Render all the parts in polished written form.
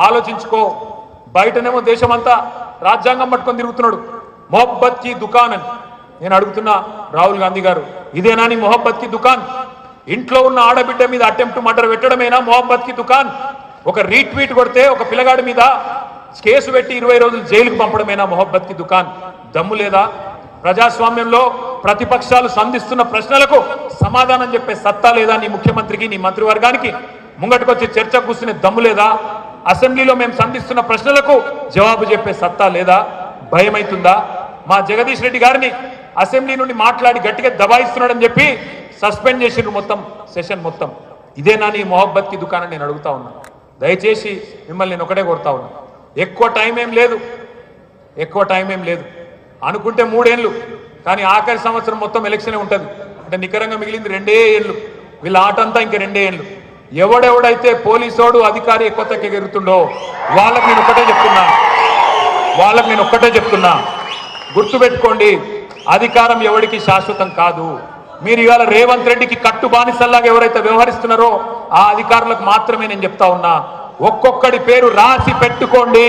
ఆలోచించుకో. బయటనేమో దేశమంతా రాజ్యాంగం పట్టుకొని తిరుగుతున్నాడు. మొహబ్బత్ కి దుకాన్ అని నేను అడుగుతున్నా రాహుల్ గాంధీ గారు, ఇదేనా నీ మొహబ్బత్ కి దుకాన్? ఇంట్లో ఉన్న ఆడబిడ్డ మీద అటెంప్ట్ మర్డర్ పెట్టడమేనా మొహబ్బత్ కి దుకాన్? ఒక రీట్వీట్ కొడితే ఒక పిల్లగాడి మీద కేసు పెట్టి 20 రోజులు జైలుకు పంపడమేనా మొహబ్బత్ కి దుకాన్? దమ్ము లేదా? ప్రజాస్వామ్యంలో ప్రతిపక్షాలు సంధిస్తున్న ప్రశ్నలకు సమాధానం చెప్పే సత్తా లేదా నీ ముఖ్యమంత్రికి, నీ మంత్రివర్గానికి? ముంగటికొచ్చి చర్చకు కూర్చునే దమ్ము లేదా? అసెంబ్లీలో మేము సంధిస్తున్న ప్రశ్నలకు జవాబు చెప్పే సత్తా లేదా? భయమైతుందా? మా జగదీష్ రెడ్డి గారిని అసెంబ్లీ నుండి మాట్లాడి గట్టిగా దబాయిస్తున్నాడని చెప్పి సస్పెండ్ చేసిండ్రు మొత్తం సెషన్ మొత్తం. ఇదేనా నీ మొహబ్బత్ కి దుకాణం? నేను అడుగుతా ఉన్నా. దయచేసి మిమ్మల్ని నేను ఒకటే కోరుతా ఉన్నా, ఎక్కువ టైం ఏం లేదు అనుకుంటే 3 ఏళ్ళు, కానీ ఆఖరి సంవత్సరం మొత్తం ఎలక్షనే ఉంటుంది. అంటే నికరంగా మిగిలింది 2 ఏళ్ళు. వీళ్ళ ఆట అంతా ఇంక 2 ఏళ్ళు. ఎవడెవడైతే పోలీసోడు అధికారి ఎక్కువ తక్కువ ఎగురుతుండో వాళ్ళకి నేను ఒక్కటే చెప్తున్నా, గుర్తుపెట్టుకోండి, అధికారం ఎవరికి శాశ్వతం కాదు. మీరు ఇవాళ రేవంత్ రెడ్డికి కట్టు బానిసల్లాగా ఎవరైతే వ్యవహరిస్తున్నారో ఆ అధికారులకు మాత్రమే నేను చెప్తా ఉన్నా, ఒక్కొక్కడి పేరు రాసి పెట్టుకోండి.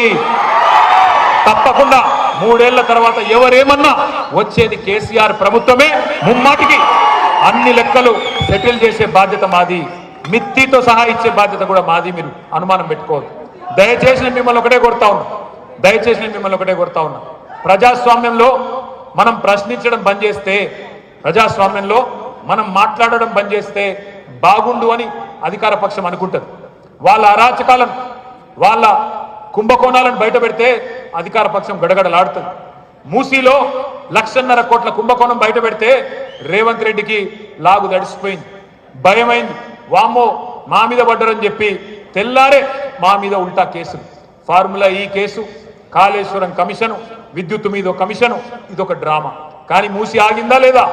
తప్పకుండా 3 ఏళ్ల తర్వాత ఎవరేమన్నా వచ్చేది కేసీఆర్ ప్రభుత్వమే. ముమ్మాటికి అన్ని లెక్కలు సెటిల్ చేసే బాధ్యత మాది, మిత్తితో సహా ఇచ్చే బాధ్యత కూడా మాది. మీరు అనుమానం పెట్టుకోవద్దు. దయచేసి నేను మిమ్మల్ని ఒకటే కోరుతా ఉన్నా, ప్రజాస్వామ్యంలో మనం ప్రశ్నించడం బంద్ చేస్తే, ప్రజాస్వామ్యంలో మనం మాట్లాడడం బంద్ చేస్తే బాగుండు అని అధికార పక్షం అనుకుంటుంది. వాళ్ళ అరాచకాలను, వాళ్ళ కుంభకోణాలను బయట పెడితే అధికార పక్షం గడగడలాడుతుంది. మూసీలో 1,50,000 కోట్ల కుంభకోణం బయట పెడితే రేవంత్ రెడ్డికి లాగు దడిసిపోయింది, భయమైంది. వామ్మో మా మీద పడ్డరని చెప్పి తెల్లారే మా మీద ఉల్టా కేసులు, ఫార్ములా ఈ కేసు, కాళేశ్వరం కమిషను, విద్యుత్ మీద కమిషను, ఇదొక డ్రామా. కానీ మూసి ఆగిందా లేదా?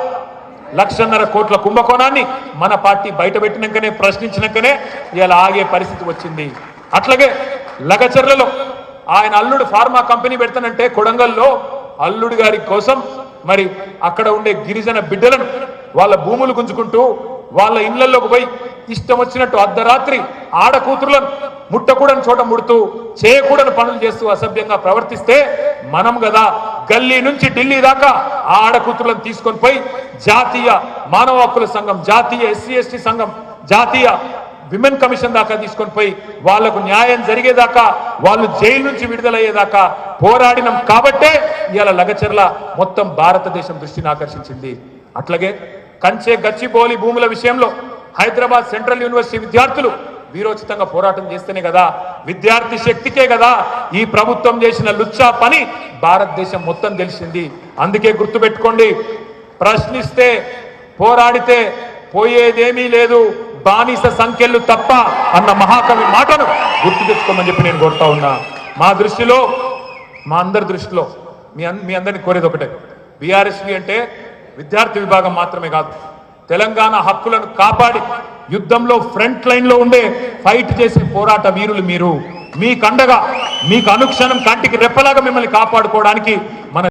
1,50,000 కోట్ల కుంభకోణాన్ని మన పార్టీ బయట పెట్టినాకనే, ప్రశ్నించినాకనే ఇలా ఆగే పరిస్థితి వచ్చింది. అట్లాగే లగచర్లలో ఆయన అల్లుడు ఫార్మా కంపెనీ పెడతానంటే కొడంగల్లో అల్లుడు గారి కోసం మరి అక్కడ ఉండే గిరిజన బిడ్డలను వాళ్ళ భూములు గుంజుకుంటూ వాళ్ళ ఇళ్లలోకి పోయి ఇష్టం వచ్చినట్టు అర్ధరాత్రి ఆడకూతురులను ముట్టకూడని చోట ముడుతూ చేయకూడని పనులు చేస్తూ అసభ్యంగా ప్రవర్తిస్తే మనం కదా గల్లీ నుంచి ఢిల్లీ దాకా ఆ ఆడకూతురులను తీసుకొని పోయి జాతీయ మానవ హక్కుల సంఘం, జాతీయ SC/ST సంఘం, జాతీయ విమెన్ కమిషన్ దాకా తీసుకొని పోయి వాళ్లకు న్యాయం జరిగేదాకా, వాళ్ళు జైలు నుంచి విడుదలయ్యేదాకా పోరాడినం. కాబట్టే ఇవాళ లగచర్ల మొత్తం భారతదేశం దృష్టిని ఆకర్షించింది. అట్లాగే కంచె గచ్చిబౌలి భూముల విషయంలో హైదరాబాద్ సెంట్రల్ యూనివర్సిటీ విద్యార్థులు వీరోచితంగా పోరాటం చేస్తేనే కదా, విద్యార్థి శక్తికే కదా ఈ ప్రభుత్వం చేసిన లుచ్చా పని భారతదేశం మొత్తం తెలిసింది. అందుకే గుర్తుపెట్టుకోండి, ప్రశ్నిస్తే, పోరాడితే పోయేదేమీ లేదు, బానిస సంఖ్యలు తప్ప అన్న మహాకవి మాటను గుర్తు తెచ్చుకోమని చెప్పి నేను కోరుతా ఉన్నా. మా దృష్టిలో, మా అందరి దృష్టిలో మీ అందరిని కోరేది ఒకటే, బీఆర్ఎస్పీ అంటే విద్యార్థి విభాగం మాత్రమే కాదు, తెలంగాణ హక్కులను కాపాడి యుద్ధంలో ఫ్రంట్ లైన్ లో ఉండే ఫైట్ చేసే పోరాట వీరులు మీరు. మీకు అండగా, మీకు అనుక్షణం కంటికి రెప్పలాగా మిమ్మల్ని కాపాడుకోవడానికి మన